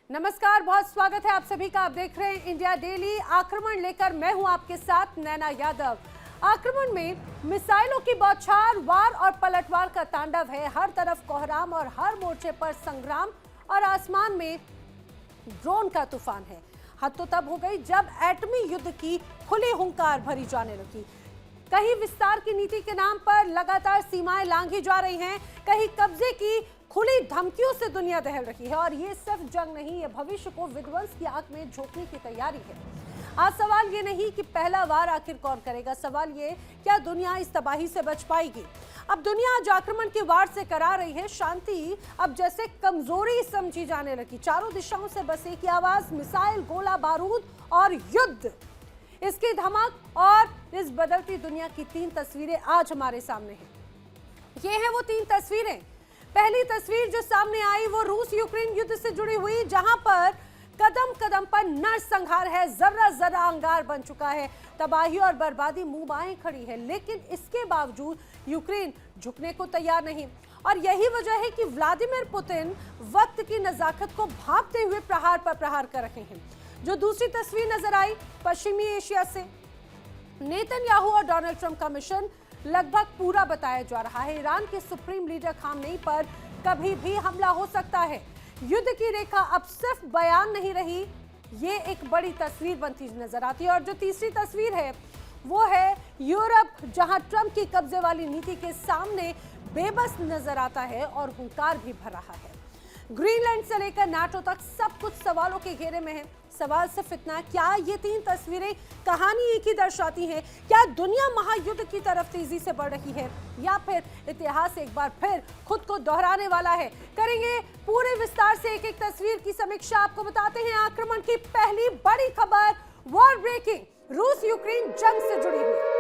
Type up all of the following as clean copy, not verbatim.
नमस्कार, बहुत स्वागत है आप सभी का। आप देख रहे हैं इंडिया डेली। आक्रमण लेकर मैं हूं आपके साथ नैना यादव। आक्रमण में मिसाइलों की बौछार, वार और पलटवार का तांडव है। हर तरफ कोहराम और हर मोर्चे पर संग्राम और आसमान में ड्रोन का तूफान है। हद तो तब हो गई जब एटमी युद्ध की खुली हुंकार भरी जाने लगी। कहीं विस्तार की नीति के नाम पर लगातार सीमाएं लांघी जा रही हैं, कहीं कब्जे की खुली धमकियों से दुनिया दहल रही है। और ये सिर्फ जंग नहीं, ये भविष्य को विध्वंस की आग में झोंकने की तैयारी है। आज सवाल ये नहीं कि पहला वार आखिर कौन करेगा, सवाल ये क्या दुनिया इस तबाही से बच पाएगी। अब दुनिया आज आक्रमण के वार से करा रही है। शांति अब जैसे कमजोरी समझी जाने लगी। चारों दिशाओं से बस एक ही आवाज, मिसाइल, गोला बारूद और युद्ध। इसकी धमक और इस बदलती दुनिया की 3 तस्वीरें आज हमारे सामने हैं। ये हैं वो 3 तस्वीरें। पहली तस्वीर जो सामने आई वो रूस यूक्रेन युद्ध से जुड़ी हुई, जहां पर कदम कदम पर नरसंहार है, जर्रा जर्रा अंगार बन चुका है, तबाही और बर्बादी मुंह बाएं खड़ी है। लेकिन इसके बावजूद यूक्रेन झुकने को तैयार नहीं। और यही वजह है कि व्लादिमीर पुतिन वक्त की नजाकत को भांपते हुए प्रहार पर प्रहार कर रहे हैं। जो दूसरी तस्वीर नजर आई पश्चिमी एशिया से, नेतन्याहू और डोनाल्ड ट्रंप का मिशन लगभग पूरा बताया जा रहा है। ईरान के सुप्रीम लीडर खामनेई पर कभी भी हमला हो सकता है। युद्ध की रेखा अब सिर्फ बयान नहीं रही, ये एक बड़ी तस्वीर बनती नजर आती है। और जो तीसरी तस्वीर है वो है यूरोप, जहां ट्रंप की कब्जे वाली नीति के सामने बेबस नजर आता है और हुंकार भी भर रहा है। ग्रीनलैंड से लेकर नाटो तक सब कुछ सवालों के घेरे में है। सवाल सिर्फ इतना, क्या ये 3 तस्वीरें कहानी एक ही दर्शाती हैं? क्या दुनिया महायुद्ध की तरफ तेजी से बढ़ रही है, या फिर इतिहास एक बार फिर खुद को दोहराने वाला है? करेंगे पूरे विस्तार से एक एक तस्वीर की समीक्षा। आपको बताते हैं आक्रमण की पहली बड़ी खबर, वॉर ब्रेकिंग, रूस यूक्रेन जंग से जुड़ी हुई।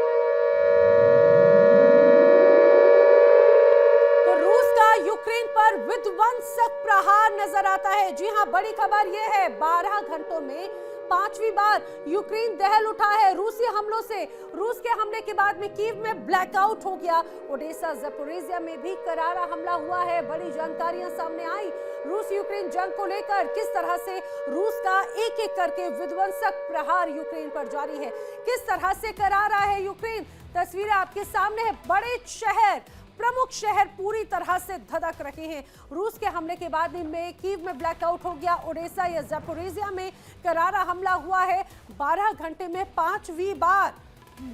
यूक्रेन पर विध्वंसक प्रहार नजर आता है। जी हां, बड़ी खबर यह है, 12 घंटों में 5वीं बार यूक्रेन दहल उठा है रूसी हमलों से। रूस के हमले के बाद में कीव में ब्लैकआउट हो गया। ओडेसा, ज़पोरिज़िया में भी करारा हमला हुआ है। बड़ी जानकारियां सामने आई रूस यूक्रेन जंग को लेकर। किस तरह से रूस का एक एक करके विध्वंसक प्रहार यूक्रेन पर जारी है, किस तरह से करा रहा है यूक्रेन। तस्वीरें आपके सामने है। बड़े शहर, प्रमुख शहर पूरी तरह से धधक रहे हैं। रूस के हमले के बाद में कीव में ब्लैकआउट हो गया। ओडेसा या ज़पोरिज़िया में करारा हमला हुआ है। 12 घंटे में 5वीं बार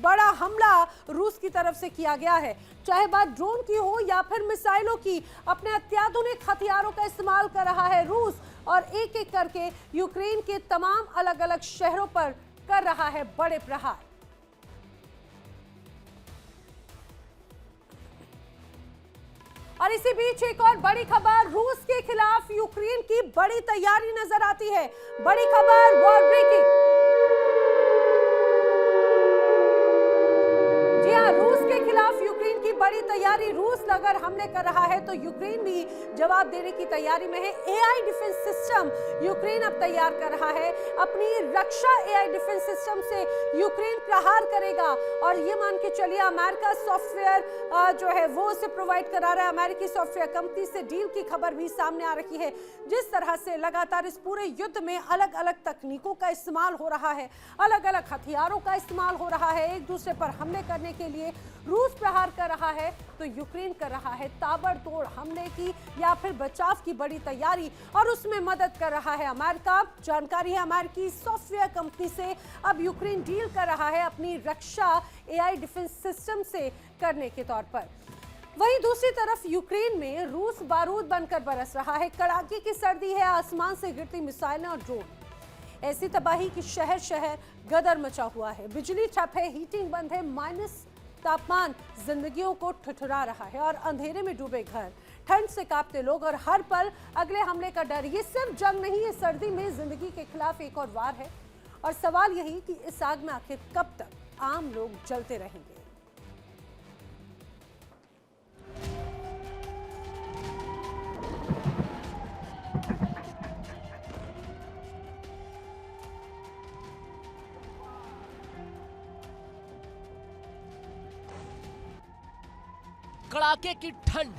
बड़ा हमला रूस की तरफ से किया गया है। चाहे बात ड्रोन की हो या फिर मिसाइलों की, अपने अत्याधुनिक हथियारों का इस्तेमाल कर रहा है रूस और एक एक करके यूक्रेन के तमाम अलग अलग शहरों पर कर रहा है बड़े प्रहार। और इसी बीच एक और बड़ी खबर, रूस के खिलाफ यूक्रेन की बड़ी तैयारी नजर आती है। बड़ी खबर, वॉर ब्रेकिंग। जी हां, रूस के खिलाफ यूक्रेन की बड़ी तैयारी। रूस अगर हमले कर रहा है तो यूक्रेन भी जवाब देने की तैयारी में है। एआई डिफेंस सिस्टम यूक्रेन अब तैयार कर रहा है। अपनी रक्षा एआई डिफेंस सिस्टम से यूक्रेन प्रहार करेगा। और ये मान के चलिए, अमेरिका सॉफ्टवेयर जो है वो उसे प्रोवाइड करा रहा है। अमेरिकी सॉफ्टवेयर कंपनी से डील की खबर भी सामने आ रही है। जिस तरह से लगातार इस पूरे युद्ध में अलग अलग तकनीकों का इस्तेमाल हो रहा है, अलग अलग हथियारों का इस्तेमाल हो रहा है, एक दूसरे पर हमले करने के लिए रूस प्रहार कर रहा है तो यूक्रेन कर रहा है ताबड़तोड़ हमले की या फिर बचाव की बड़ी तैयारी। और उसमें मदद कर रहा है अमेरिका। जानकारी है अमेरिकी सॉफ्टवेयर कंपनी से अब यूक्रेन डील कर रहा है अपनी रक्षा एआई डिफेंस सिस्टम से करने के तौर पर। वहीं दूसरी तरफ यूक्रेन में रूस बारूद बनकर बरस रहा है। कड़ाके की सर्दी है, आसमान से गिरती मिसाइलें और ड्रोन। ऐसी तबाही कि शहर शहर गदर मचा हुआ है। बिजली ठप है, हीटिंग बंद है, माइनस तापमान जिंदगियों को ठिठुरा रहा है और अंधेरे में डूबे घर, ठंड से कांपते लोग और हर पल अगले हमले का डर। ये सिर्फ जंग नहीं है, सर्दी में जिंदगी के खिलाफ एक और वार है। और सवाल यही कि इस आग में आखिर कब तक आम लोग जलते रहेंगे। कड़ाके की ठंड,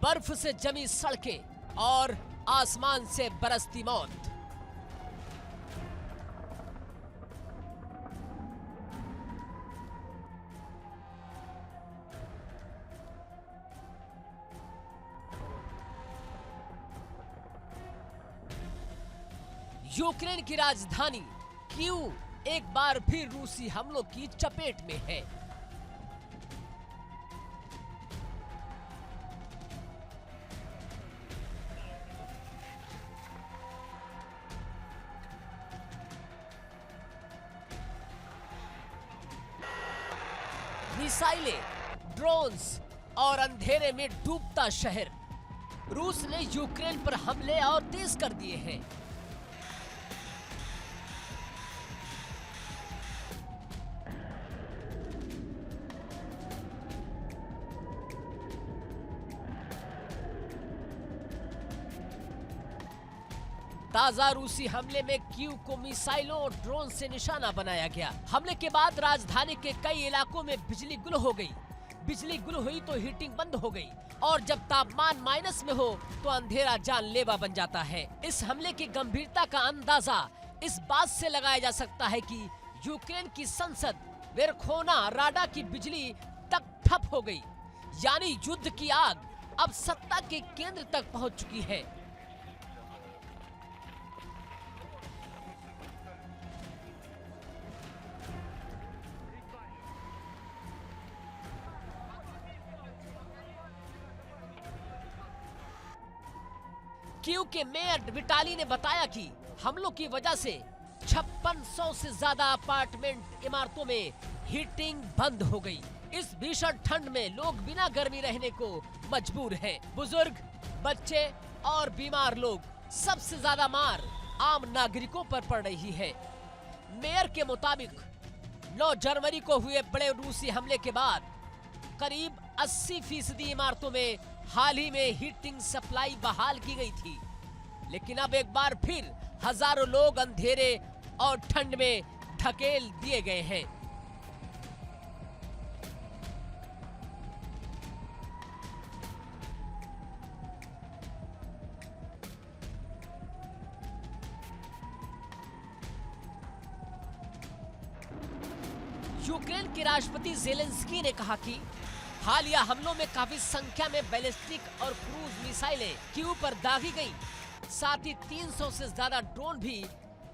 बर्फ से जमी सड़कें और आसमान से बरसती मौत। यूक्रेन की राजधानी कीव एक बार फिर रूसी हमलों की चपेट में है। मिसाइलें, ड्रोन्स और अंधेरे में डूबता शहर। रूस ने यूक्रेन पर हमले और तेज कर दिए हैं। ताजा रूसी हमले में कीव को मिसाइलों और ड्रोन से निशाना बनाया गया। हमले के बाद राजधानी के कई इलाकों में बिजली गुल हो गई। बिजली गुल हुई तो हीटिंग बंद हो गई, और जब तापमान माइनस में हो तो अंधेरा जानलेवा बन जाता है। इस हमले की गंभीरता का अंदाजा इस बात से लगाया जा सकता है कि यूक्रेन की संसद वेरखोना राडा की बिजली तक ठप हो गई, यानी युद्ध की आग अब सत्ता के केंद्र तक पहुंच चुकी है। कीव के मेयर विटाली ने बताया कि हमलों की वजह से 5600 से ज्यादा अपार्टमेंट इमारतों में हीटिंग बंद हो गई। इस भीषण ठंड में लोग बिना गर्मी रहने को मजबूर हैं। बुजुर्ग, बच्चे और बीमार लोग, सबसे ज्यादा मार आम नागरिकों पर पड़ रही है। मेयर के मुताबिक 9 जनवरी को हुए बड़े रूसी हमले के बाद करीब 80% इमारतों में हाल ही में हीटिंग सप्लाई बहाल की गई थी, लेकिन अब एक बार फिर हजारों लोग अंधेरे और ठंड में धकेल दिए गए हैं। यूक्रेन के राष्ट्रपति ज़ेलेंस्की ने कहा कि हालिया हमलों में काफी संख्या में बैलिस्टिक और क्रूज मिसाइलें कीव पर दागी गईं। साथ ही 300 से ज्यादा ड्रोन भी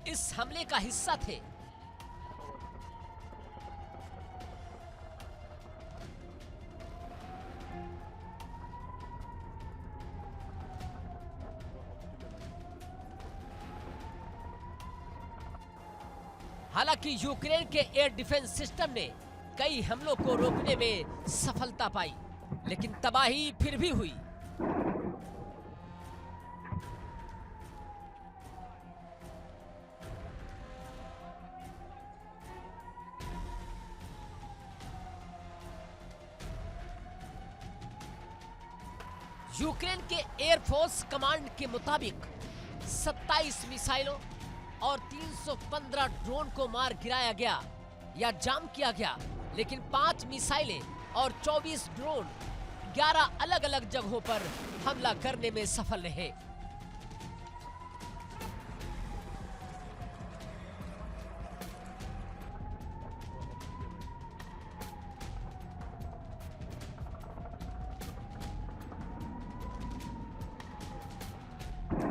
इस हमले का हिस्सा थे। हालांकि यूक्रेन के एयर डिफेंस सिस्टम ने कई हमलों को रोकने में सफलता पाई, लेकिन तबाही फिर भी हुई। यूक्रेन के एयरफोर्स कमांड के मुताबिक 27 मिसाइलों और 315 ड्रोन को मार गिराया गया या जाम किया गया, लेकिन 5 मिसाइलें और 24 ड्रोन 11 अलग अलग जगहों पर हमला करने में सफल रहे।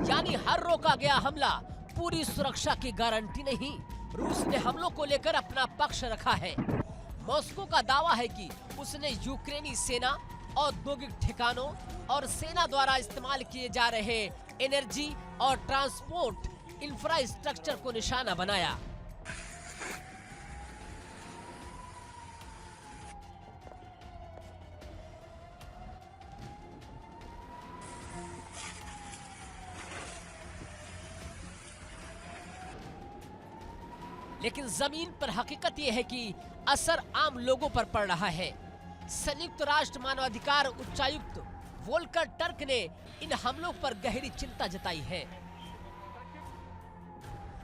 यानी हर रोका गया हमला पूरी सुरक्षा की गारंटी नहीं। रूस ने हमलों को लेकर अपना पक्ष रखा है। मॉस्को का दावा है कि उसने यूक्रेनी सेना, औद्योगिक ठिकानों और सेना द्वारा इस्तेमाल किए जा रहे एनर्जी और ट्रांसपोर्ट इंफ्रास्ट्रक्चर को निशाना बनाया। लेकिन जमीन पर हकीकत यह है कि असर आम लोगों पर पड़ रहा है। संयुक्त राष्ट्र मानवाधिकार उच्चायुक्त वोल्कर टर्क ने इन हमलों पर गहरी चिंता जताई है।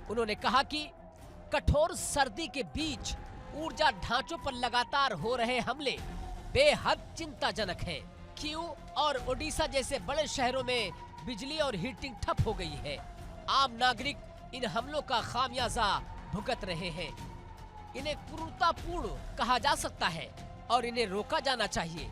उन्होंने कहा कि कठोर सर्दी के बीच ऊर्जा ढांचों पर लगातार हो रहे हमले बेहद चिंताजनक हैं। कीव और ओडिशा जैसे बड़े शहरों में बिजली और हीटिंग ठप हो गई है। आम नागरिक इन हमलों का खामियाजा भुगत रहे हैं। इन्हें क्रूरतापूर्ण कहा जा सकता है और इन्हें रोका जाना चाहिए।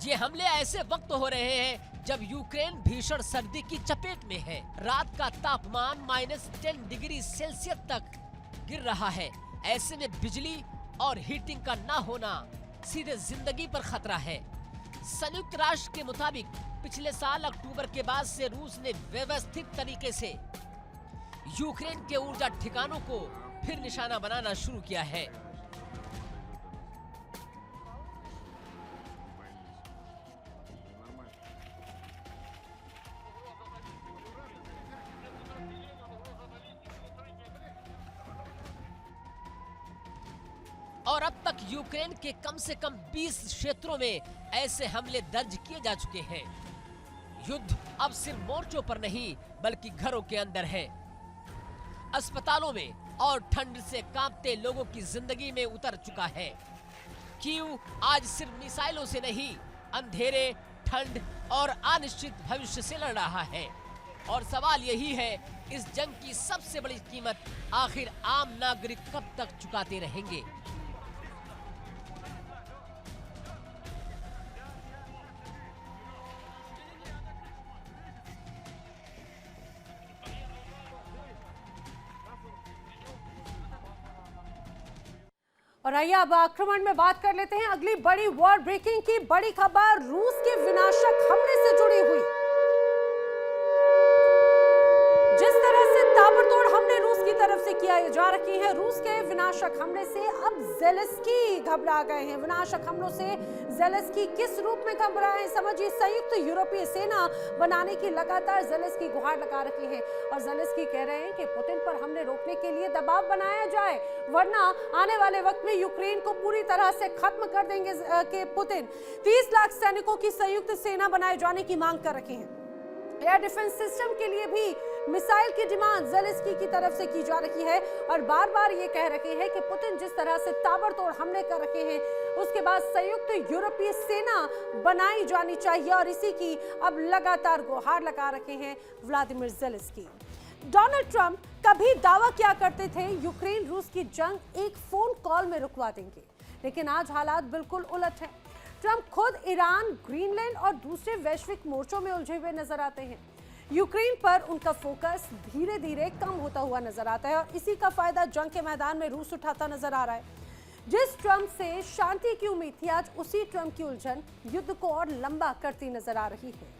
ये हमले ऐसे वक्त हो रहे हैं जब यूक्रेन भीषण सर्दी की चपेट में है। रात का तापमान -10 डिग्री सेल्सियस तक गिर रहा है। ऐसे में बिजली और हीटिंग का ना होना सीधे जिंदगी पर खतरा है। संयुक्त राष्ट्र के मुताबिक पिछले साल अक्टूबर के बाद से रूस ने व्यवस्थित तरीके से यूक्रेन के ऊर्जा ठिकानों को फिर निशाना बनाना शुरू किया है। और अब तक यूक्रेन के कम से कम 20 क्षेत्रों में ऐसे हमले दर्ज किए जा चुके हैं। युद्ध अब सिर्फ मोर्चों पर नहीं बल्कि घरों के अंदर है। अस्पतालों में और ठंड से कांपते लोगों की जिंदगी में उतर चुका है। कीव आज सिर्फ मिसाइलों से नहीं, अंधेरे, ठंड और अनिश्चित भविष्य से लड़ रहा है। और सवाल यही है, इस जंग की सबसे बड़ी कीमत आखिर आम नागरिक कब तक चुकाते रहेंगे? और आइए अब आक्रमण में बात कर लेते हैं। अगली बड़ी वॉर ब्रेकिंग की बड़ी खबर रूस के विनाशक हमले से जुड़ी हुई। जिस तरह से ताबड़तोड़ हमले रूस की तरफ से किया जा रही है, रूस के विनाशक हमले से अब ज़ेलेंस्की घबरा गए हैं। विनाशक हमलों से ज़ेलेंस्की किस रूप में घबराए हैं, समझिए। संयुक्त यूरोपीय सेना बनाने की लगातार ज़ेलेंस्की गुहार लगा रही है और ज़ेलेंस्की कह रहे हैं कि पुतिन पर हमले रोकने के लिए दबाव बनाया जाए, वरना आने वाले वक्त में यूक्रेन को पूरी तरह से खत्म कर देंगे कि पुतिन 30 लाख सैनिकों की संयुक्त सेना बनाए जाने की मांग कर रहे हैं। एयर डिफेंस सिस्टम के लिए भी मिसाइल की डिमांड ज़ेलेंस्की की तरफ से की जा रही है और बार बार ये कह रहे हैं कि पुतिन जिस तरह से ताबड़तोड़ हमले कर रहे हैं, उसके बाद संयुक्त यूरोपीय सेना बनाई जानी चाहिए और इसी की अब लगातार गुहार लगा रहे हैं व्लादिमीर ज़ेलेंस्की। डोनाल्ड ट्रंप कभी दावा किया करते थे यूक्रेन रूस की जंग एक फोन कॉल में रुकवा देंगे, लेकिन आज हालात बिल्कुल उलट है। ट्रंप खुद ईरान, ग्रीनलैंड और दूसरे वैश्विक मोर्चों में उलझे हुए नजर आते हैं। यूक्रेन पर उनका फोकस धीरे धीरे कम होता हुआ नजर आता है और इसी का फायदा जंग के मैदान में रूस उठाता नजर आ रहा है। जिस ट्रंप से शांति की उम्मीद थी, आज उसी ट्रंप की उलझन युद्ध को और लंबा करती नजर आ रही है।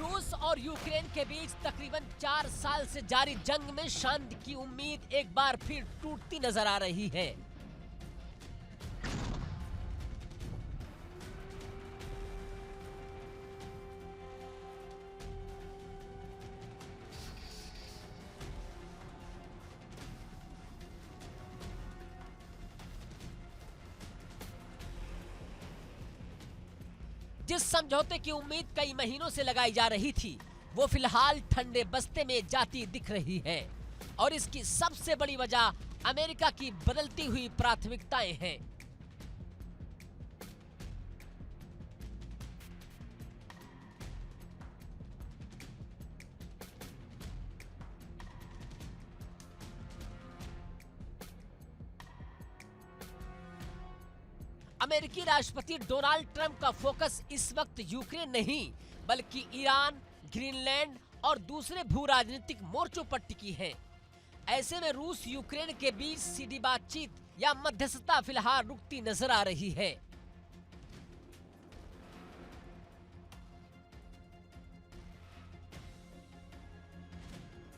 रूस और यूक्रेन के बीच तकरीबन 4 साल से जारी जंग में शांति की उम्मीद एक बार फिर टूटती नजर आ रही है। जिस समझौते की उम्मीद कई महीनों से लगाई जा रही थी, वो फिलहाल ठंडे बस्ते में जाती दिख रही है और इसकी सबसे बड़ी वजह अमेरिका की बदलती हुई प्राथमिकताएं हैं। अमेरिकी राष्ट्रपति डोनाल्ड ट्रंप का फोकस इस वक्त यूक्रेन नहीं बल्कि ईरान, ग्रीनलैंड और दूसरे भू राजनीतिक मोर्चों पर टिकी है। ऐसे में रूस यूक्रेन के बीच सीधी बातचीत या मध्यस्थता फिलहाल रुकती नजर आ रही है।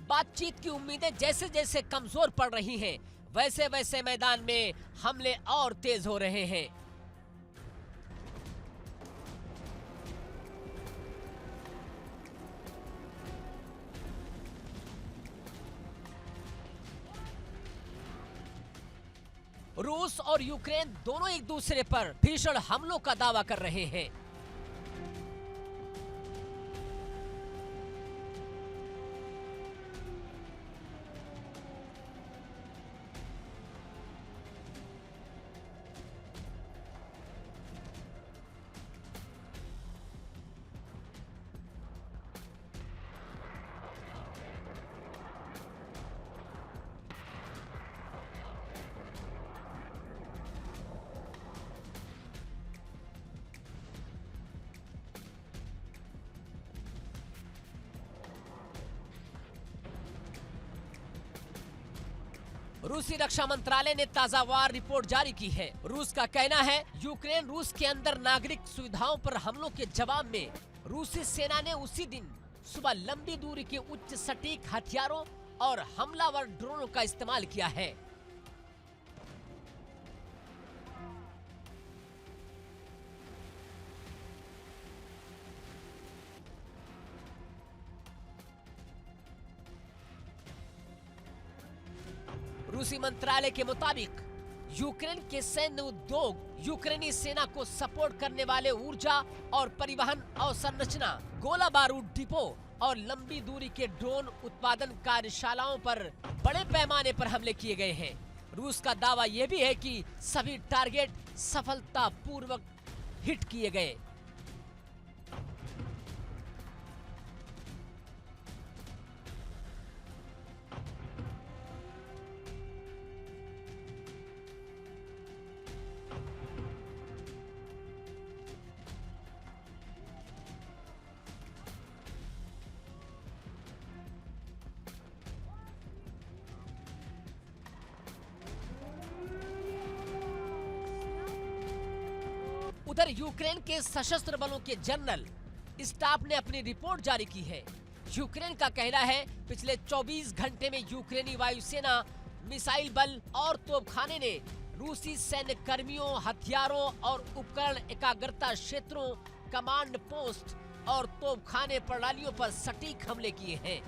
बातचीत की उम्मीदें जैसे जैसे कमजोर पड़ रही हैं, वैसे वैसे मैदान में हमले और तेज हो रहे हैं। रूस और यूक्रेन दोनों एक दूसरे पर भीषण हमलों का दावा कर रहे हैं। रूसी रक्षा मंत्रालय ने ताजा वार रिपोर्ट जारी की है। रूस का कहना है यूक्रेन रूस के अंदर नागरिक सुविधाओं पर हमलों के जवाब में रूसी सेना ने उसी दिन सुबह लंबी दूरी के उच्च सटीक हथियारों और हमलावर ड्रोनों का इस्तेमाल किया है। रूसी मंत्रालय के मुताबिक यूक्रेन के सैन्य उद्योग यूक्रेनी सेना को सपोर्ट करने वाले ऊर्जा और परिवहन अवसंरचना, गोला बारूद डिपो और लंबी दूरी के ड्रोन उत्पादन कार्यशालाओं पर बड़े पैमाने पर हमले किए गए हैं। रूस का दावा यह भी है कि सभी टारगेट सफलतापूर्वक हिट किए गए। उधर यूक्रेन के सशस्त्र बलों के जनरल स्टाफ ने अपनी रिपोर्ट जारी की है। यूक्रेन का कहना है पिछले 24 घंटे में यूक्रेनी वायुसेना, मिसाइल बल और तोपखाने ने रूसी सैन्य कर्मियों, हथियारों और उपकरण एकाग्रता क्षेत्रों, कमांड पोस्ट और तोपखाने प्रणालियों पर सटीक हमले किए हैं।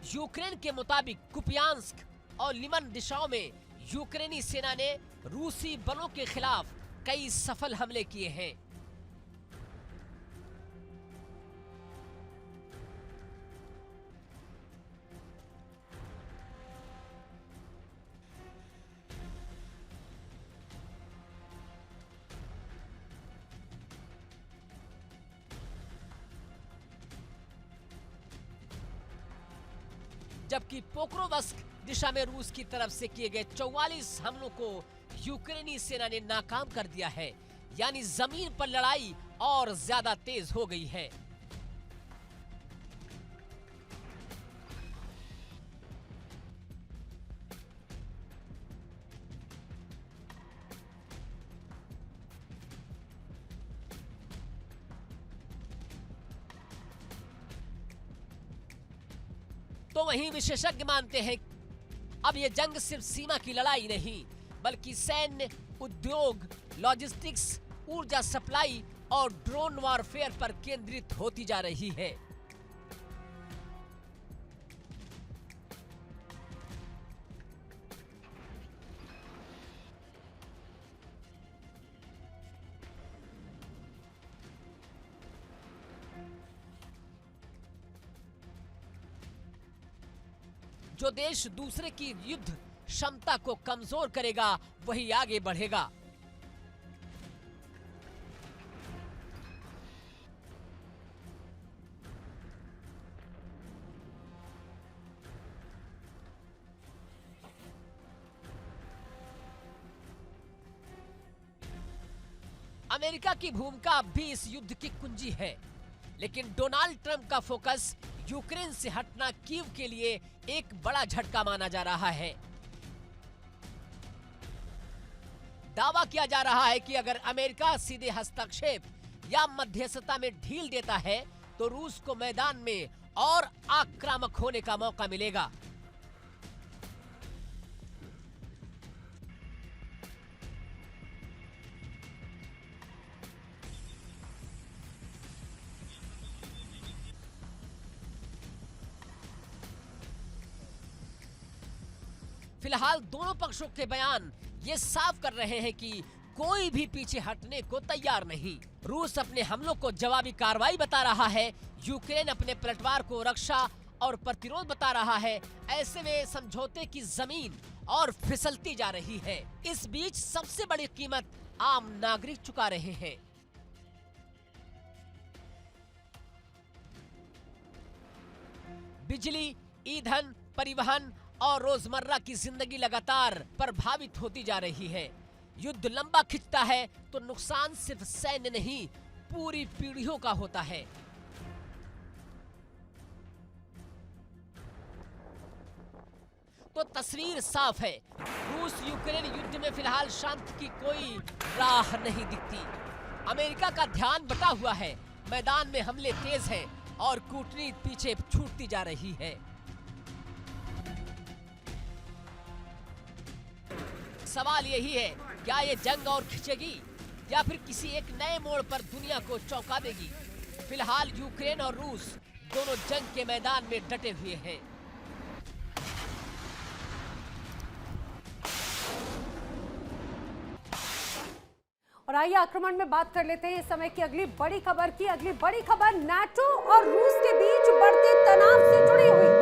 यूक्रेन के मुताबिक कुपियांस्क और लिमन दिशाओं में यूक्रेनी सेना ने रूसी बलों के खिलाफ कई सफल हमले किए हैं। जबकि पोक्रोवस्क दिशा में रूस की तरफ से किए गए 44 हमलों को यूक्रेनी सेना ने नाकाम कर दिया है। यानी जमीन पर लड़ाई और ज्यादा तेज हो गई है। तो वहीं विशेषज्ञ मानते हैं अब यह जंग सिर्फ सीमा की लड़ाई नहीं, बल्कि सैन्य, उद्योग, लॉजिस्टिक्स, ऊर्जा सप्लाई और ड्रोन वॉरफेयर पर केंद्रित होती जा रही है। जो देश दूसरे की युद्ध क्षमता को कमजोर करेगा वही आगे बढ़ेगा। अमेरिका की भूमिका अब भी इस युद्ध की कुंजी है, लेकिन डोनाल्ड ट्रंप का फोकस यूक्रेन से हटना कीव के लिए एक बड़ा झटका माना जा रहा है। दावा किया जा रहा है कि अगर अमेरिका सीधे हस्तक्षेप या मध्यस्थता में ढील देता है तो रूस को मैदान में और आक्रामक होने का मौका मिलेगा। फिलहाल दोनों पक्षों के बयान ये साफ कर रहे हैं कि कोई भी पीछे हटने को तैयार नहीं। रूस अपने हमलों को जवाबी कार्रवाई बता रहा है, यूक्रेन अपने पलटवार को रक्षा और प्रतिरोध बता रहा है। ऐसे में समझौते की जमीन और फिसलती जा रही है। इस बीच सबसे बड़ी कीमत आम नागरिक चुका रहे हैं। बिजली, ईंधन, परिवहन और रोजमर्रा की जिंदगी लगातार प्रभावित होती जा रही है। युद्ध लंबा खिंचता है तो नुकसान सिर्फ सैन्य नहीं, पूरी पीढ़ियों का होता है। तो तस्वीर साफ है, रूस यूक्रेन युद्ध में फिलहाल शांति की कोई राह नहीं दिखती। अमेरिका का ध्यान बटा हुआ है, मैदान में हमले तेज हैं और कूटनीति पीछे छूटती जा रही है। सवाल यही है, क्या ये जंग और खिंचेगी या फिर किसी एक नए मोड़ पर दुनिया को चौंका देगी? फिलहाल यूक्रेन और रूस दोनों जंग के मैदान में डटे हुए हैं। और आइए आक्रमण में बात कर लेते हैं इस समय की अगली बड़ी खबर की। अगली बड़ी खबर नाटो और रूस के बीच बढ़ते तनाव से जुड़ी हुई।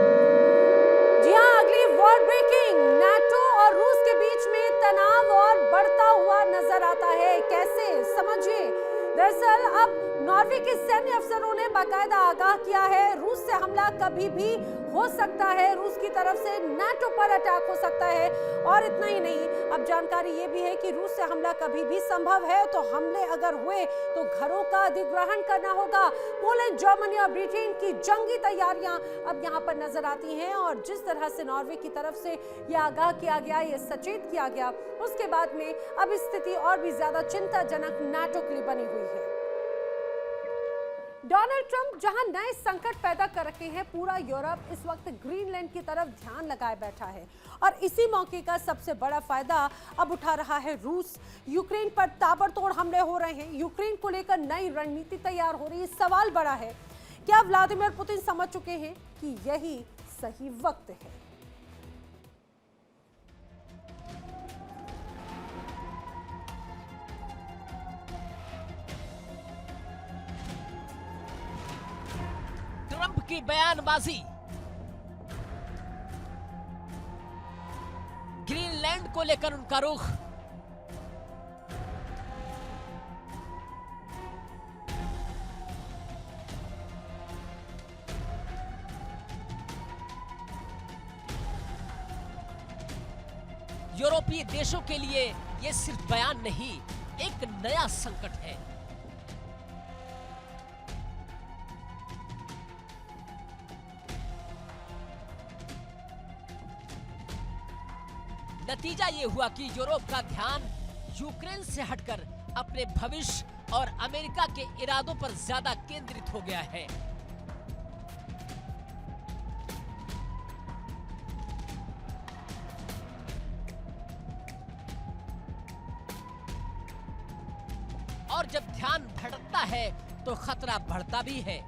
जी हां, अगली वॉर ब्रेकिंग। नाटो और रूस के बीच में तनाव और बढ़ता हुआ नजर आता है। कैसे, समझिए। दरअसल अब नॉर्वे के सैन्य अफसरों ने बाकायदा आगाह किया है, रूस से हमला कभी भी हो सकता है, रूस की तरफ से नाटो पर अटैक हो सकता है। और इतना ही नहीं, अब जानकारी ये भी है कि रूस से हमला कभी भी संभव है, तो हमले अगर हुए तो घरों का अधिग्रहण करना होगा। पोलैंड, जर्मनी और ब्रिटेन की जंगी तैयारियां अब यहाँ पर नजर आती हैं। और जिस तरह से नॉर्वे की तरफ से यह आगाह किया गया, ये सचेत किया गया, उसके बाद में अब स्थिति और भी ज्यादा चिंताजनक नाटो के लिए बनी हुई है। डोनाल्ड ट्रंप जहां नए संकट पैदा कर रखे हैं, पूरा यूरोप इस वक्त ग्रीनलैंड की तरफ ध्यान लगाए बैठा है। और इसी मौके का सबसे बड़ा फायदा अब उठा रहा है रूस। यूक्रेन पर ताबड़तोड़ हमले हो रहे हैं, यूक्रेन को लेकर नई रणनीति तैयार हो रही है। सवाल बड़ा है, क्या व्लादिमीर पुतिन समझ चुके हैं कि यही सही वक्त है? ट्रंप की बयानबाजी, ग्रीनलैंड को लेकर उनका रुख, यूरोपीय देशों के लिए यह सिर्फ बयान नहीं, एक नया संकट है। नतीजा ये हुआ कि यूरोप का ध्यान यूक्रेन से हटकर अपने भविष्य और अमेरिका के इरादों पर ज्यादा केंद्रित हो गया है। और जब ध्यान भटकता है तो खतरा बढ़ता भी है।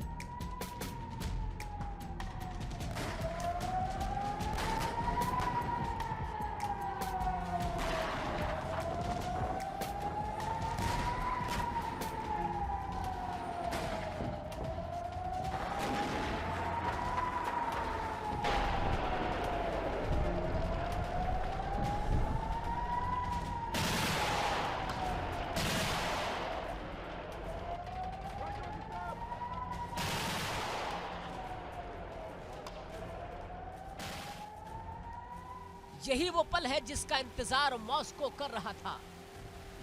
यही वो पल है जिसका इंतजार मॉस्को कर रहा था।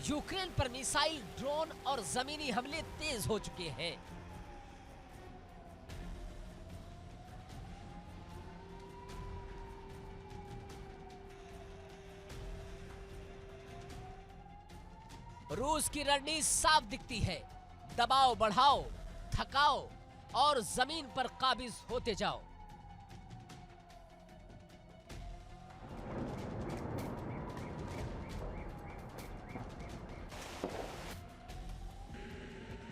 यूक्रेन पर मिसाइल, ड्रोन और जमीनी हमले तेज हो चुके हैं। रूस की रणनीति साफ दिखती है, दबाव बढ़ाओ, थकाओ और जमीन पर काबिज होते जाओ।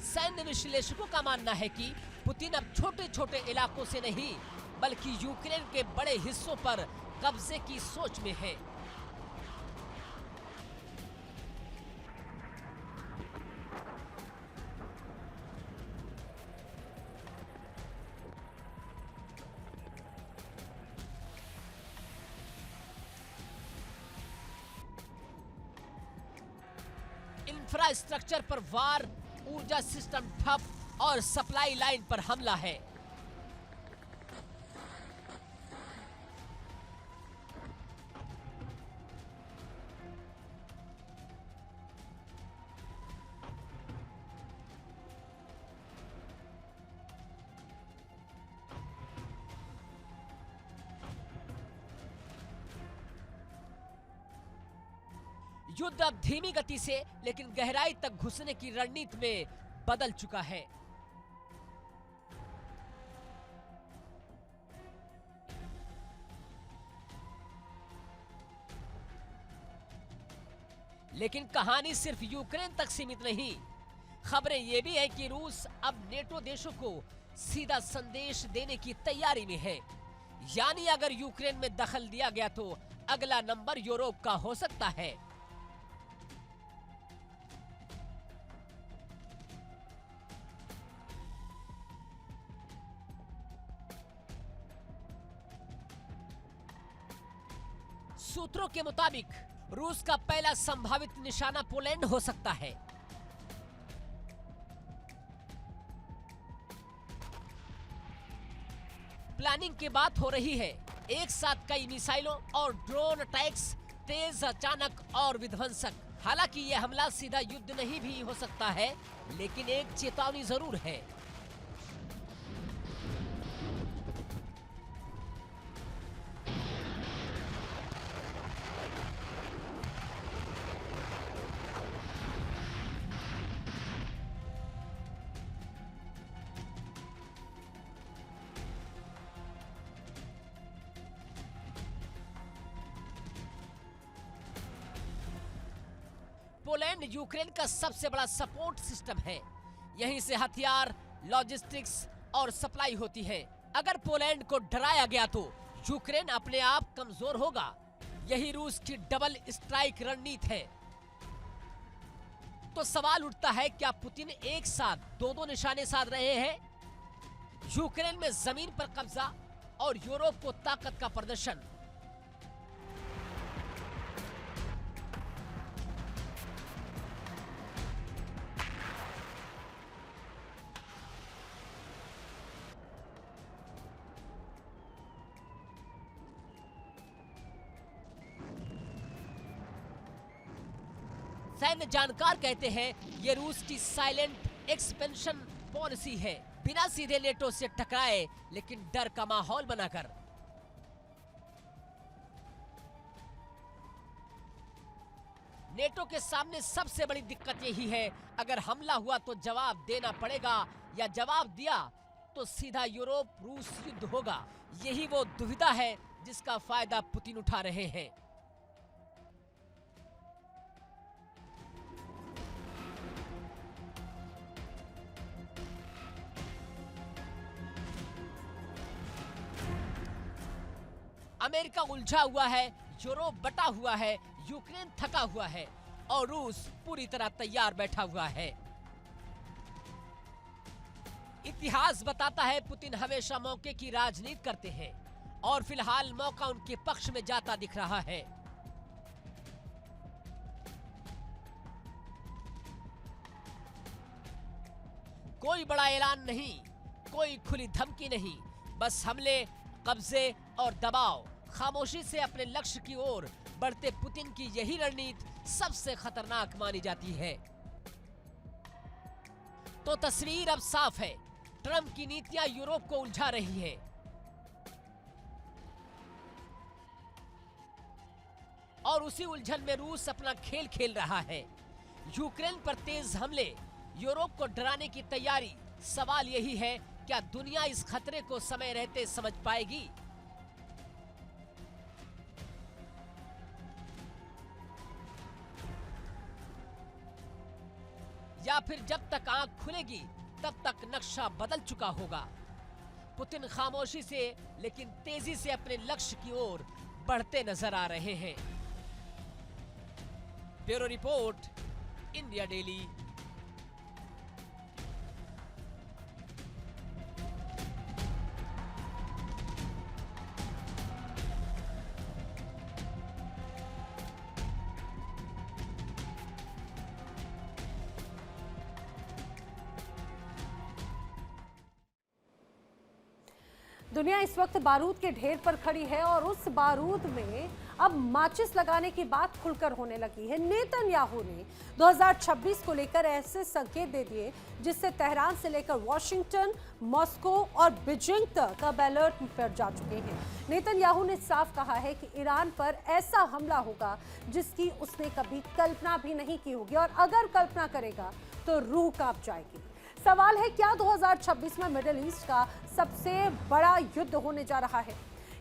सैन्य विश्लेषकों का मानना है कि पुतिन अब छोटे छोटे इलाकों से नहीं बल्कि यूक्रेन के बड़े हिस्सों पर कब्जे की सोच में है। इंफ्रास्ट्रक्चर पर वार, ऊर्जा सिस्टम ठप और सप्लाई लाइन पर हमला है। युद्ध अब धीमी गति से लेकिन गहराई तक घुसने की रणनीति में बदल चुका है। लेकिन कहानी सिर्फ यूक्रेन तक सीमित नहीं। खबरें ये भी है कि रूस अब नेटो देशों को सीधा संदेश देने की तैयारी में है। यानी अगर यूक्रेन में दखल दिया गया तो अगला नंबर यूरोप का हो सकता है। सूत्रों के मुताबिक रूस का पहला संभावित निशाना पोलैंड हो सकता है। प्लानिंग की बात हो रही है। एक साथ कई मिसाइलों और ड्रोन अटैक्स, तेज, अचानक और विध्वंसक। हालांकि यह हमला सीधा युद्ध नहीं भी हो सकता है, लेकिन एक चेतावनी जरूर है। पोलैंड यूक्रेन का सबसे बड़ा सपोर्ट सिस्टम है। यहीं से हथियार, लॉजिस्टिक्स और सप्लाई होती है। अगर पोलैंड को डराया गया तो यूक्रेन अपने आप कमजोर होगा। यही रूस की डबल स्ट्राइक रणनीति है। तो सवाल उठता है, क्या पुतिन एक साथ दो निशाने साध रहे हैं? यूक्रेन में जमीन पर कब्जा और यूरोप को ताकत का प्रदर्शन। सैन्य जानकार कहते हैं ये रूस की साइलेंट एक्सपेंशन पॉलिसी है, बिना सीधे नेटो से टकराए लेकिन डर का माहौल बनाकर। नेटो के सामने सबसे बड़ी दिक्कत यही है, अगर हमला हुआ तो जवाब देना पड़ेगा या जवाब दिया तो सीधा यूरोप रूस युद्ध होगा। यही वो दुविधा है जिसका फायदा पुतिन उठा रहे हैं। अमेरिका उलझा हुआ है, यूरोप बटा हुआ है, यूक्रेन थका हुआ है और रूस पूरी तरह तैयार बैठा हुआ है। इतिहास बताता है पुतिन हमेशा मौके की राजनीति करते हैं और फिलहाल मौका उनके पक्ष में जाता दिख रहा है। कोई बड़ा ऐलान नहीं, कोई खुली धमकी नहीं, बस हमले, कब्जे और दबाव। खामोशी से अपने लक्ष्य की ओर बढ़ते पुतिन की यही रणनीति सबसे खतरनाक मानी जाती है। तो तस्वीर अब साफ है, ट्रंप की नीतियां यूरोप को उलझा रही हैं। और उसी उलझन में रूस अपना खेल खेल रहा है। यूक्रेन पर तेज हमले, यूरोप को डराने की तैयारी। सवाल यही है, क्या दुनिया इस खतरे को समय रहते समझ पाएगी? या फिर जब तक आंख खुलेगी तब तक नक्शा बदल चुका होगा। पुतिन खामोशी से लेकिन तेजी से अपने लक्ष्य की ओर बढ़ते नजर आ रहे हैं। Bureau report, India daily. दुनिया इस वक्त बारूद के ढेर पर खड़ी है और उस बारूद में अब माचिस लगाने की बात खुलकर होने लगी है। नेतन्याहू ने 2026 को लेकर ऐसे संकेत दे दिए जिससे तेहरान से लेकर वॉशिंगटन, मॉस्को और बीजिंग तक अब अलर्ट पर जा चुके हैं। नेतन्याहू ने साफ कहा है कि ईरान पर ऐसा हमला होगा जिसकी उसने कभी कल्पना भी नहीं की होगी और अगर कल्पना करेगा तो रूह कांप जाएगी। सवाल है, क्या 2026 में मिडिल ईस्ट का सबसे बड़ा युद्ध होने जा रहा है?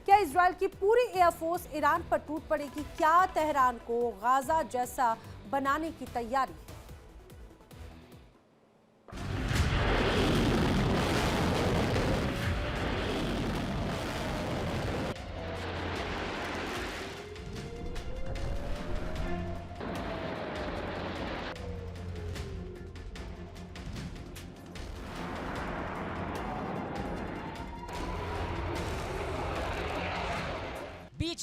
क्या इजराइल की पूरी एयरफोर्स ईरान पर टूट पड़ेगी? क्या तेहरान को गाजा जैसा बनाने की तैयारी?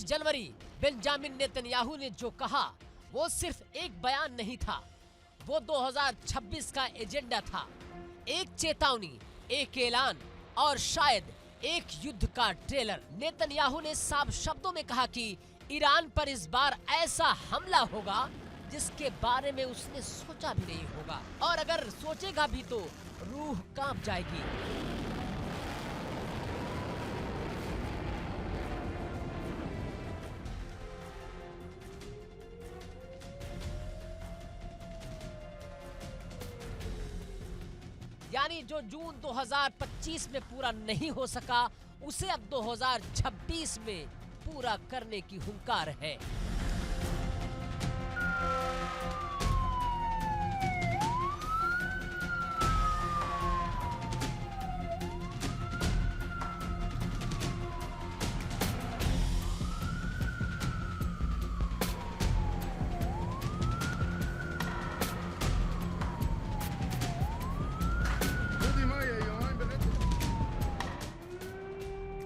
जनवरी बेंजामिन नेतन्याहू ने जो कहा वो सिर्फ एक बयान नहीं था, वो 2026 का एजेंडा था। एक चेतावनी, एक ऐलान और शायद एक युद्ध का ट्रेलर। नेतन्याहू ने साफ शब्दों में कहा कि ईरान पर इस बार ऐसा हमला होगा जिसके बारे में उसने सोचा भी नहीं होगा और अगर सोचेगा भी तो रूह कांप जाएगी। यानी जो जून 2025 में पूरा नहीं हो सका उसे अब 2026 में पूरा करने की हुंकार है।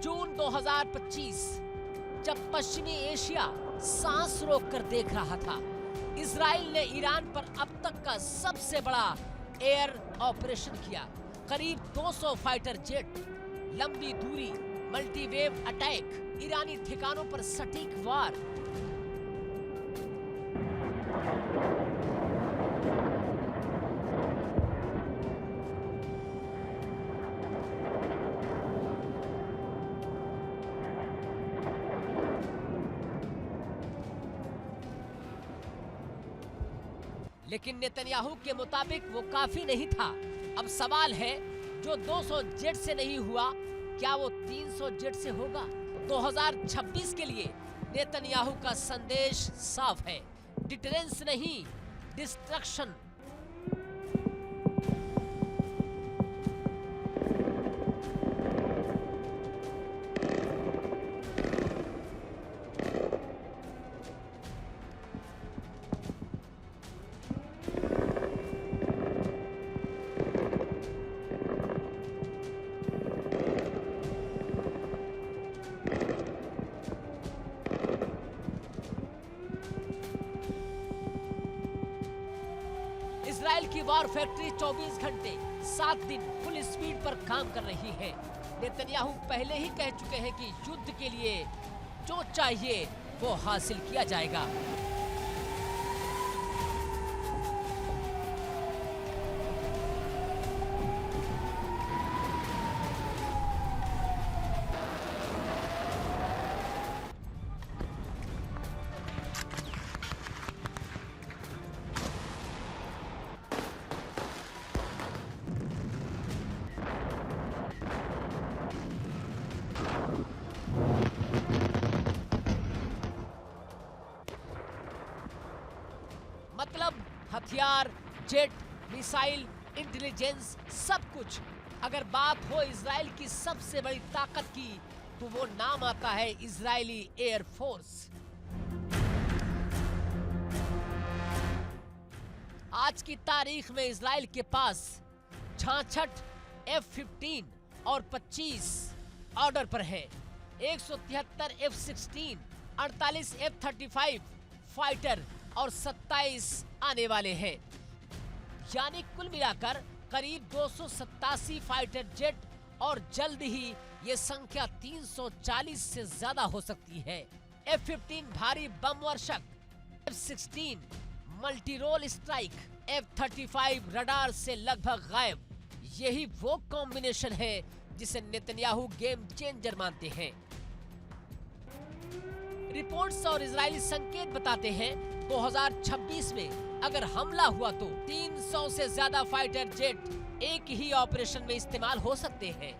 जून 2025 जब पश्चिमी एशिया सांस रोककर देख रहा था, इजराइल ने ईरान पर अब तक का सबसे बड़ा एयर ऑपरेशन किया। करीब 200 फाइटर जेट, लंबी दूरी, मल्टीवेव अटैक, ईरानी ठिकानों पर सटीक वार। लेकिन नेतन्याहू के मुताबिक वो काफी नहीं था। अब सवाल है, जो 200 जेट से नहीं हुआ, क्या वो 300 जेट से होगा? 2026 के लिए नेतन्याहू का संदेश साफ है, डिटरेंस नहीं, डिस्ट्रक्शन। इजराइल की वॉर फैक्ट्री 24 घंटे 7 दिन फुल स्पीड पर काम कर रही है। नेतन्याहू पहले ही कह चुके हैं कि युद्ध के लिए जो चाहिए वो हासिल किया जाएगा। हथियार, जेट, मिसाइल, इंटेलिजेंस, सब कुछ। अगर बात हो इजराइल की सबसे बड़ी ताकत की तो वो नाम आता है इजरायली एयर फोर्स। आज की तारीख में इजराइल के पास 66 F-15 और 25 ऑर्डर पर है, 173 F-16, 48 F-35 फाइटर और 27 आने वाले हैं। यानी कुल मिलाकर करीब 287 फाइटर जेट और जल्द ही ये संख्या 340 से ज्यादा हो सकती है। F-15 भारी बम वर्षक, F-16 multi role strike, F-35 radar से लगभग गायब। यही वो कॉम्बिनेशन है जिसे नेतन्याहू गेम चेंजर मानते हैं। रिपोर्ट्स और इजरायली संकेत बताते हैं 2026 में अगर हमला हुआ तो 300 से ज्यादा फाइटर जेट एक ही ऑपरेशन में इस्तेमाल हो सकते हैं।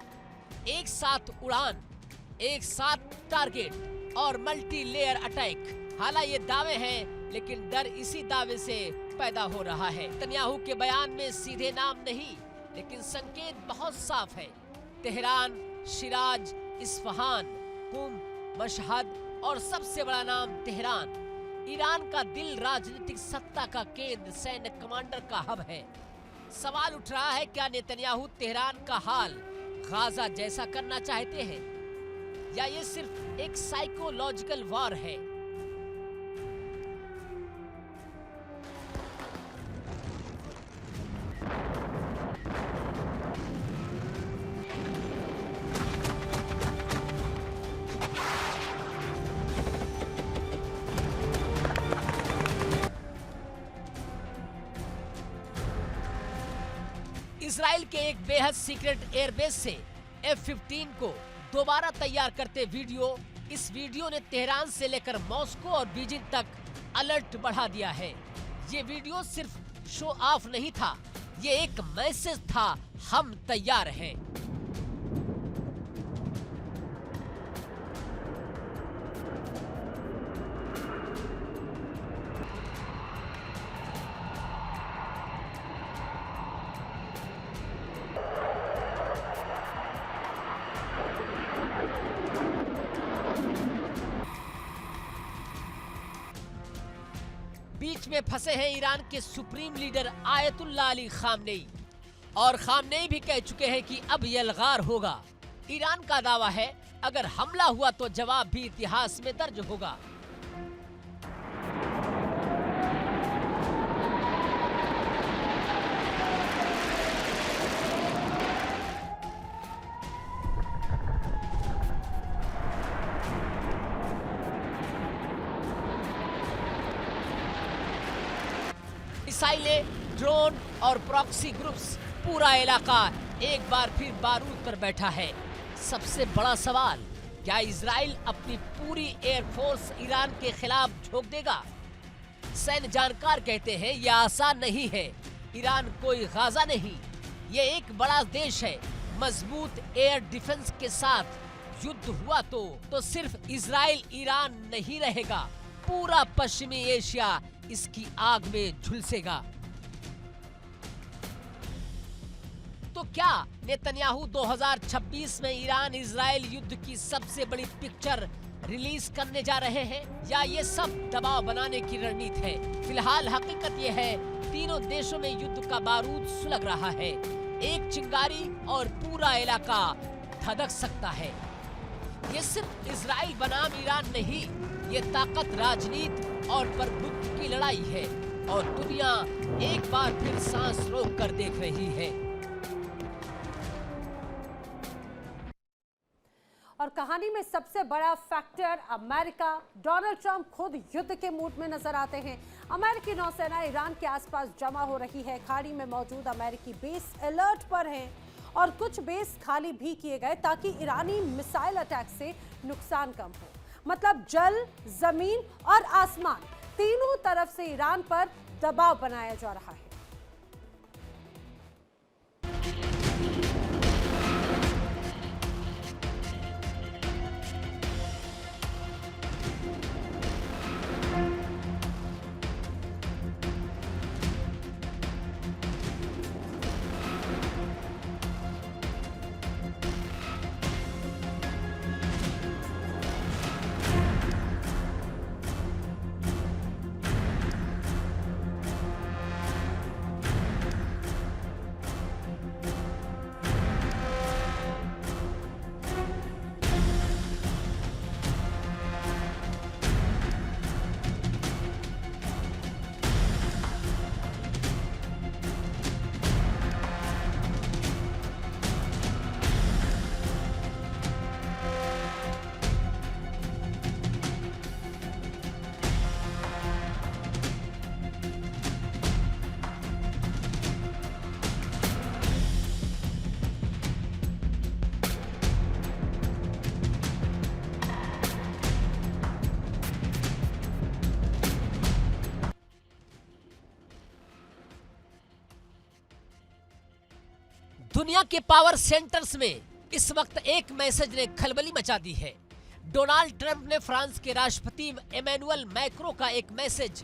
एक साथ उड़ान, एक साथ टारगेट और मल्टी लेयर अटैक। हालांकि ये दावे हैं, लेकिन डर इसी दावे से पैदा हो रहा है। नेतन्याहू के बयान में सीधे नाम नहीं, लेकिन संकेत बहुत साफ है। तेहरान, शिराज, इस्फहान, कुम, मशहद और सबसे बड़ा नाम तेहरान। ईरान का दिल, राजनीतिक सत्ता का केंद्र, सैन्य कमांडर का हब है। सवाल उठ रहा है, क्या नेतन्याहू तेहरान का हाल गाजा जैसा करना चाहते हैं, या ये सिर्फ एक साइकोलॉजिकल वॉर है? इजराइल के एक बेहद सीक्रेट एयरबेस से F-15 को दोबारा तैयार करते वीडियो। इस वीडियो ने तेहरान से लेकर मॉस्को और बीजिंग तक अलर्ट बढ़ा दिया है। ये वीडियो सिर्फ शो ऑफ नहीं था, ये एक मैसेज था, हम तैयार हैं। बीच में फंसे हैं ईरान के supreme leader ayatollah Ali Khamenei, और खामनेई भी कह चुके हैं कि अब यलगार होगा। ईरान का दावा है अगर हमला हुआ तो जवाब भी इतिहास में दर्ज होगा। मिसाइलें, ड्रोन और प्रॉक्सी ग्रुप्स, पूरा इलाका एक बार फिर बारूद पर बैठा है। सबसे बड़ा सवाल, क्या इजराइल अपनी पूरी एयरफोर्स ईरान के खिलाफ झोंक देगा? सैन्य जानकार कहते हैं यह आसान नहीं है। ईरान कोई गाजा नहीं, ये एक बड़ा देश है। मजबूत एयर डिफेंस के साथ युद्ध हुआ तो सिर्फ इजराइल ईरान नहीं रहेगा, पूरा पश्चिमी एशिया इसकी आग में झुलसेगा। तो क्या नेतन्याहू 2026 में ईरान इजराइल युद्ध की सबसे बड़ी पिक्चर रिलीज करने जा रहे हैं, या ये सब दबाव बनाने की रणनीति है? फिलहाल हकीकत ये है, तीनों देशों में युद्ध का बारूद सुलग रहा है। एक चिंगारी और पूरा इलाका धधक सकता है। ये सिर्फ इजराइल बनाम ईरान नहीं, ये ताकत, राजनीति और प्रभुत्व की लड़ाई है, और दुनिया एक बार फिर सांस रोक कर देख रही है। और कहानी में सबसे बड़ा फैक्टर अमेरिका। डोनाल्ड ट्रंप खुद युद्ध के मूड में नजर आते हैं। अमेरिकी नौसेना ईरान के आसपास जमा हो रही है। खाड़ी में मौजूद अमेरिकी बेस अलर्ट पर हैं और कुछ बेस खाली भी किए गए ताकि ईरानी मिसाइल अटैक से नुकसान कम हो। मतलब जल, जमीन और आसमान, तीनों तरफ से ईरान पर दबाव बनाया जा रहा है। दुनिया के पावर सेंटर्स में इस वक्त एक मैसेज ने खलबली मचा दी है। डोनाल्ड ट्रंप ने फ्रांस के राष्ट्रपति इमैनुअल मैक्रों का एक मैसेज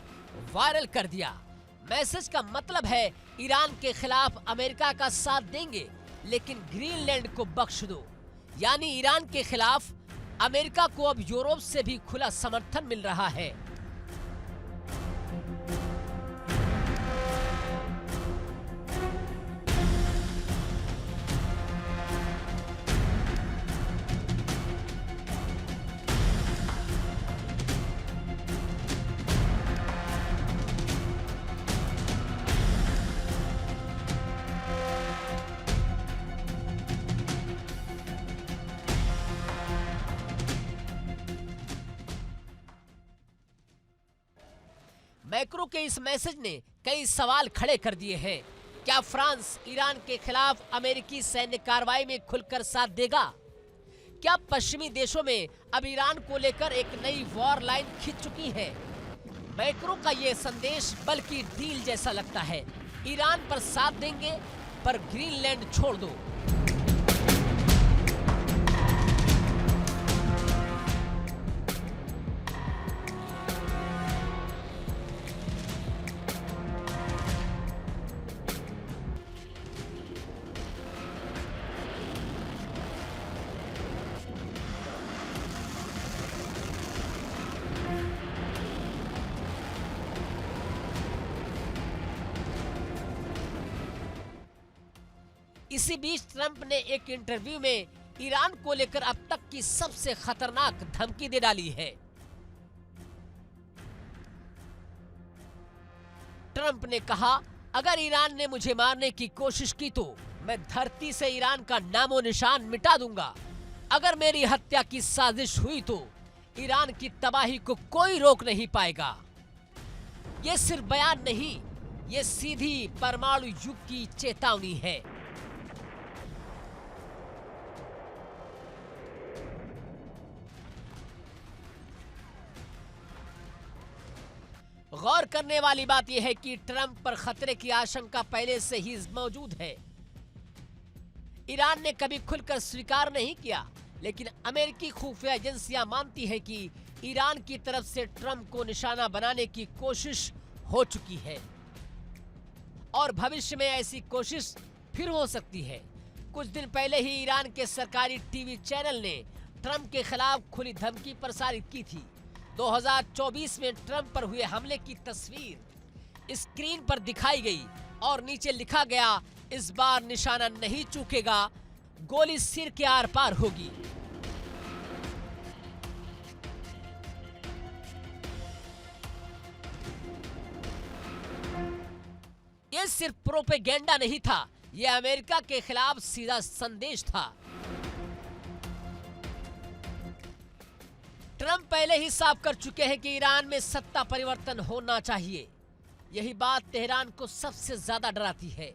वायरल कर दिया। मैसेज का मतलब है ईरान के खिलाफ अमेरिका का साथ देंगे, लेकिन ग्रीनलैंड को बख्श दो। यानी ईरान के खिलाफ अमेरिका को अब यूरोप से भी खुला समर्थन मिल रहा है। मैक्रो के इस मैसेज ने कई सवाल खड़े कर दिए हैं। क्या फ्रांस ईरान के खिलाफ अमेरिकी सैन्य कार्रवाई में खुलकर साथ देगा? क्या पश्चिमी देशों में अब ईरान को लेकर एक नई वॉर लाइन खिंच चुकी है? मैक्रो का ये संदेश बल्कि डील जैसा लगता है। ईरान पर साथ देंगे, पर ग्रीनलैंड छोड़ दो। इसी बीच ट्रंप ने एक इंटरव्यू में ईरान को लेकर अब तक की सबसे खतरनाक धमकी दे डाली है। ट्रंप ने कहा, अगर ईरान ने मुझे मारने की कोशिश की तो मैं धरती से ईरान का नामो निशान मिटा दूंगा। अगर मेरी हत्या की साजिश हुई तो ईरान की तबाही को कोई रोक नहीं पाएगा। ये सिर्फ बयान नहीं, ये सीधी परमाणु युग की चेतावनी है। गौर करने वाली बात यह है कि ट्रंप पर खतरे की आशंका पहले से ही मौजूद है। ईरान ने कभी खुलकर स्वीकार नहीं किया, लेकिन अमेरिकी खुफिया एजेंसियां मानती हैं कि ईरान की तरफ से ट्रंप को निशाना बनाने की कोशिश हो चुकी है और भविष्य में ऐसी कोशिश फिर हो सकती है। कुछ दिन पहले ही ईरान के सरकारी टीवी चैनल ने ट्रंप के खिलाफ खुली धमकी प्रसारित की थी। 2024 में ट्रंप पर हुए हमले की तस्वीर स्क्रीन पर दिखाई गई और नीचे लिखा गया, इस बार निशाना नहीं चूकेगा, गोली सिर के आर पार होगी। ये सिर्फ प्रोपेगेंडा नहीं था, यह अमेरिका के खिलाफ सीधा संदेश था। ट्रंप पहले ही साफ कर चुके हैं कि ईरान में सत्ता परिवर्तन होना चाहिए। यही बात तेहरान को सबसे ज्यादा डराती है।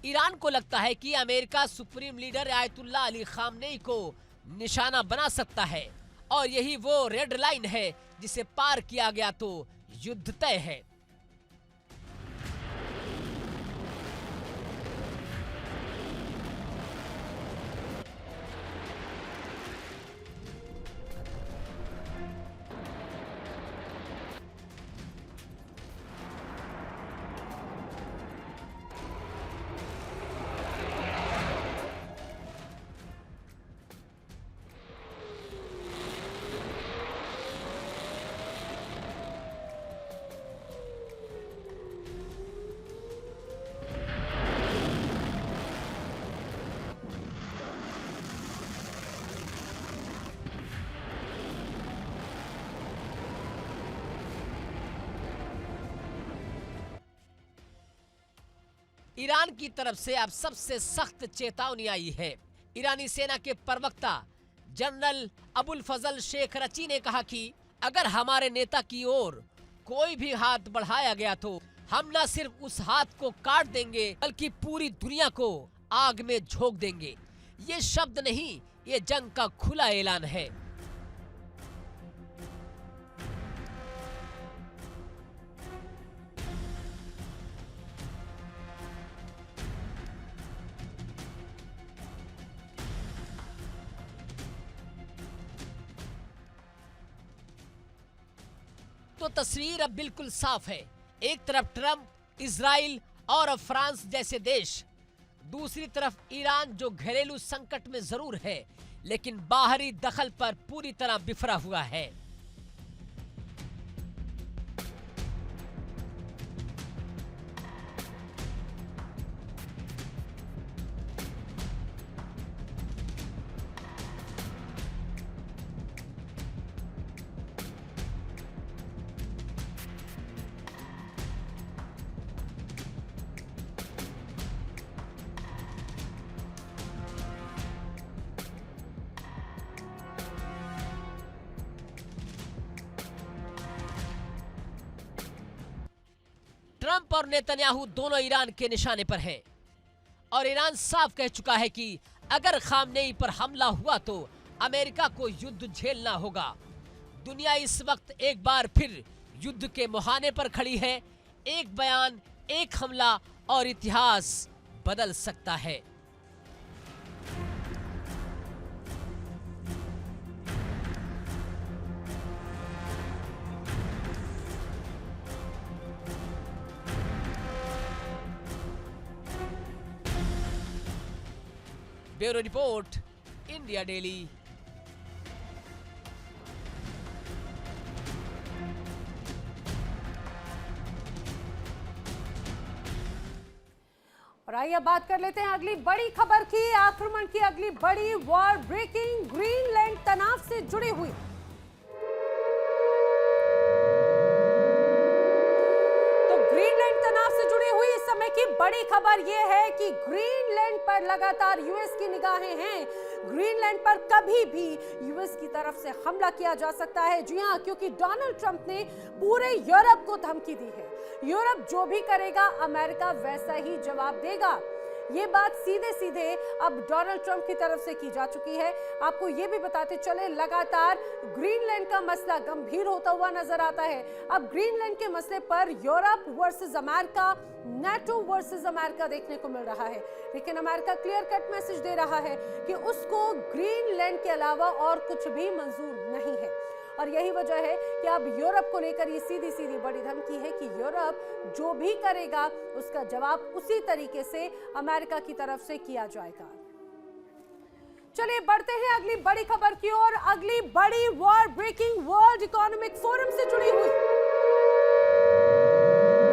ईरान को लगता है कि America supreme leader Ayatollah Ali Khamenei को निशाना बना सकता है और यही वो रेड लाइन है जिसे पार किया गया तो युद्ध तय है। ईरान की तरफ से अब सबसे सख्त चेतावनी आई है। ईरानी सेना के प्रवक्ता जनरल अबुल फजल शेख रची ने कहा कि अगर हमारे नेता की ओर कोई भी हाथ बढ़ाया गया तो हम न सिर्फ उस हाथ को काट देंगे बल्कि पूरी दुनिया को आग में झोंक देंगे। ये शब्द नहीं, ये जंग का खुला ऐलान है। तो तस्वीर अब बिल्कुल साफ है। एक तरफ ट्रंप, इजराइल और अब फ्रांस जैसे देश, दूसरी तरफ ईरान जो घरेलू संकट में जरूर है लेकिन बाहरी दखल पर पूरी तरह बिफरा हुआ है। ट्रंप और नेतन्याहू दोनों ईरान के निशाने पर हैं और ईरान साफ कह चुका है कि अगर खामनेई पर हमला हुआ तो अमेरिका को युद्ध झेलना होगा। दुनिया इस वक्त एक बार फिर युद्ध के मुहाने पर खड़ी है। एक बयान, एक हमला और इतिहास बदल सकता है। Bureau report, India daily. और आइए बात कर लेते हैं अगली बड़ी खबर की। आक्रमण की अगली बड़ी वॉर ब्रेकिंग, ग्रीनलैंड तनाव से जुड़ी हुई। तो ग्रीनलैंड तनाव से जुड़ी हुई इस समय की बड़ी खबर यह है कि ग्रीनलैंड पर लगातार यूएस की निगाहें हैं। ग्रीनलैंड पर कभी भी यूएस की तरफ से हमला किया जा सकता है। जी हां, क्योंकि डोनाल्ड ट्रंप ने पूरे यूरोप को धमकी दी है। यूरोप जो भी करेगा अमेरिका वैसा ही जवाब देगा। ये बात सीधे सीधे अब डोनाल्ड ट्रंप की तरफ से की जा चुकी है। आपको ये भी बताते चले, लगातार ग्रीनलैंड का मसला गंभीर होता हुआ नजर आता है। अब ग्रीनलैंड के मसले पर Europe versus America, NATO versus America देखने को मिल रहा है। लेकिन अमेरिका क्लियर कट मैसेज दे रहा है कि उसको ग्रीनलैंड के अलावा और कुछ भी मंजूर नहीं है। और यही वजह है कि अब यूरोप को लेकर ये सीधी सीधी बड़ी धमकी है कि यूरोप जो भी करेगा उसका जवाब उसी तरीके से अमेरिका की तरफ से किया जाएगा। चलिए बढ़ते हैं अगली बड़ी खबर की ओर। अगली बड़ी war breaking world economic forum से जुड़ी हुई।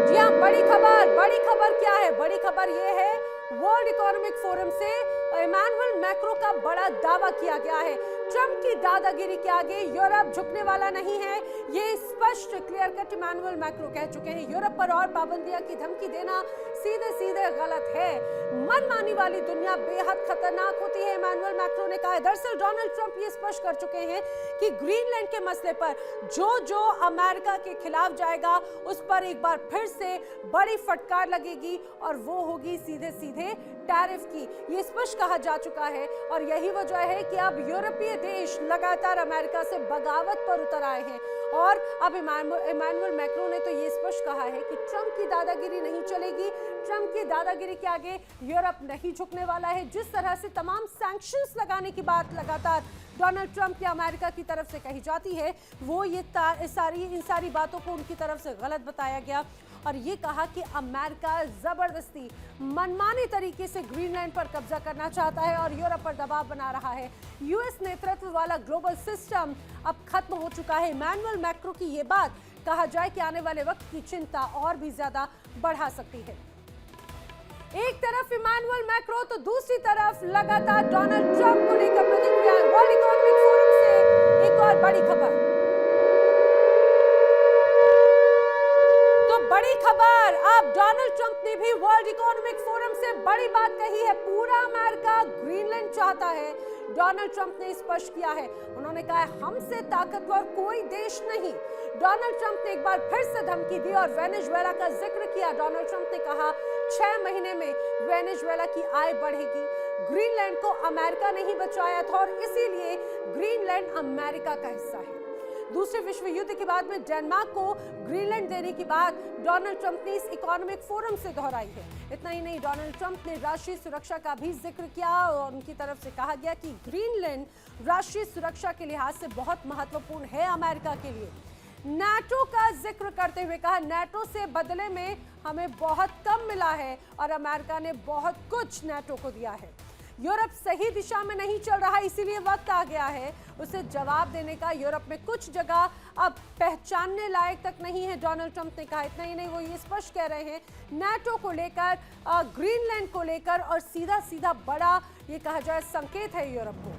जी हां, बड़ी खबर क्या है? बड़ी खबर यह है, वर्ल्ड इकोनॉमिक फोरम से इमैनुअल मैक्रो का बड़ा दावा किया गया है। ट्रंप की दादागिरी के आगे यूरोप झुकने वाला नहीं है, ये स्पष्ट क्लियर कट इमैनुअल मैक्रो कह चुके हैं। यूरोप पर और पाबंदियां की धमकी देना सीधे सीधे गलत है। मनमानी वाली दुनिया बेहद खतरनाक होती है, इमैनुअल मैक्रो ने कहा है। दरअसल डोनाल्ड ट्रंप ये स्पष्ट कर चुके हैं कि ग्रीनलैंड के मसले पर जो अमेरिका के खिलाफ जाएगा उस पर एक बार फिर से बड़ी फटकार लगेगी और वो होगी सीधे सीधे टैरिफ की। ये स्पष्ट कहा जा चुका है और यही वजह है कि अब यूरोपीय देश लगातार अमेरिका से बगावत पर उतर आए हैं। और अब इमैनुअल मैक्रो ने तो ये स्पष्ट कहा है कि ट्रंप की दादागिरी नहीं चलेगी। ट्रंप की दादागिरी के आगे यूरोप नहीं झुकने वाला है। जिस तरह से तमाम सैंक्शंस लगाने की बात लगातार डोनाल्ड ट्रंप या अमेरिका की तरफ से कही जाती है, वो इन सारी बातों को उनकी तरफ से गलत बताया गया और ये कहा कि अमेरिका जबरदस्ती मनमानी तरीके से ग्रीनलैंड पर कब्जा करना चाहता है और यूरोप पर दबाव बना रहा है। यूएस नेतृत्व वाला ग्लोबल सिस्टम अब खत्म हो चुका है। इमैनुअल मैक्रो की ये बात कहा जाए कि आने वाले वक्त की चिंता और भी ज्यादा बढ़ा सकती है। एक तरफ इमैनुअल मैक्रो तो दूसरी तरफ लगातार डोनाल्ड ट्रंप को लेकर प्रतिक्रिया। वर्ल्ड इकोनॉमिक फोरम से एक और बड़ी खबर। बड़ी खबर, अब डोनाल्ड ट्रंप ने भी वर्ल्ड इकोनॉमिक फोरम से बड़ी बात कही है। पूरा अमेरिका ग्रीनलैंड चाहता है। डोनाल्ड ट्रंप ने स्पष्ट किया है, उन्होंने कहा है हमसे ताकतवर कोई देश नहीं। डोनाल्ड ट्रंप ने एक बार फिर से धमकी दी और वेनेजुएला का जिक्र किया। डोनाल्ड ट्रंप ने कहा 6 महीने में वेनेजुएला की आय बढ़ेगी। ग्रीनलैंड को अमेरिका ने ही बचाया था और इसीलिए ग्रीनलैंड अमेरिका का हिस्सा है। दूसरे विश्व युद्ध के बाद में डेनमार्क को ग्रीनलैंड देने की बात डोनाल्ड ट्रंप ने इस इकोनॉमिक फोरम से दोहराई है। इतना ही नहीं, डोनाल्ड ट्रंप ने राष्ट्रीय सुरक्षा का भी जिक्र किया और उनकी तरफ से कहा गया कि ग्रीनलैंड राष्ट्रीय सुरक्षा के लिहाज से बहुत महत्वपूर्ण है अमेरिका के लिए। नाटो का जिक्र करते हुए कहा, नाटो से बदले में हमें बहुत कम मिला है और अमेरिका ने बहुत कुछ नाटो को दिया है। यूरोप सही दिशा में नहीं चल रहा, इसीलिए वक्त आ गया है उसे जवाब देने का। यूरोप में कुछ जगह अब पहचानने लायक तक नहीं है, डोनाल्ड ट्रंप ने कहा। इतना ही नहीं, वो ये स्पष्ट कह रहे हैं नाटो को लेकर, ग्रीनलैंड को लेकर, और सीधा सीधा बड़ा ये कहा जाए संकेत है यूरोप को।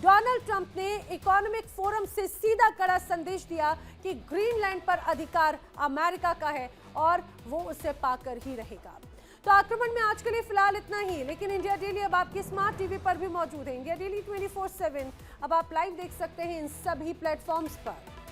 डोनाल्ड ट्रंप ने इकोनॉमिक फोरम से सीधा कड़ा संदेश दिया कि ग्रीनलैंड पर अधिकार अमेरिका का है और वो उसे पाकर ही रहेगा। तो आक्रमण में आज के लिए फिलहाल इतना ही, लेकिन इंडिया डेली अब आपके स्मार्ट टीवी पर भी मौजूद है। इंडिया डेली 24/7 अब आप लाइव देख सकते हैं इन सभी प्लेटफॉर्म्स पर।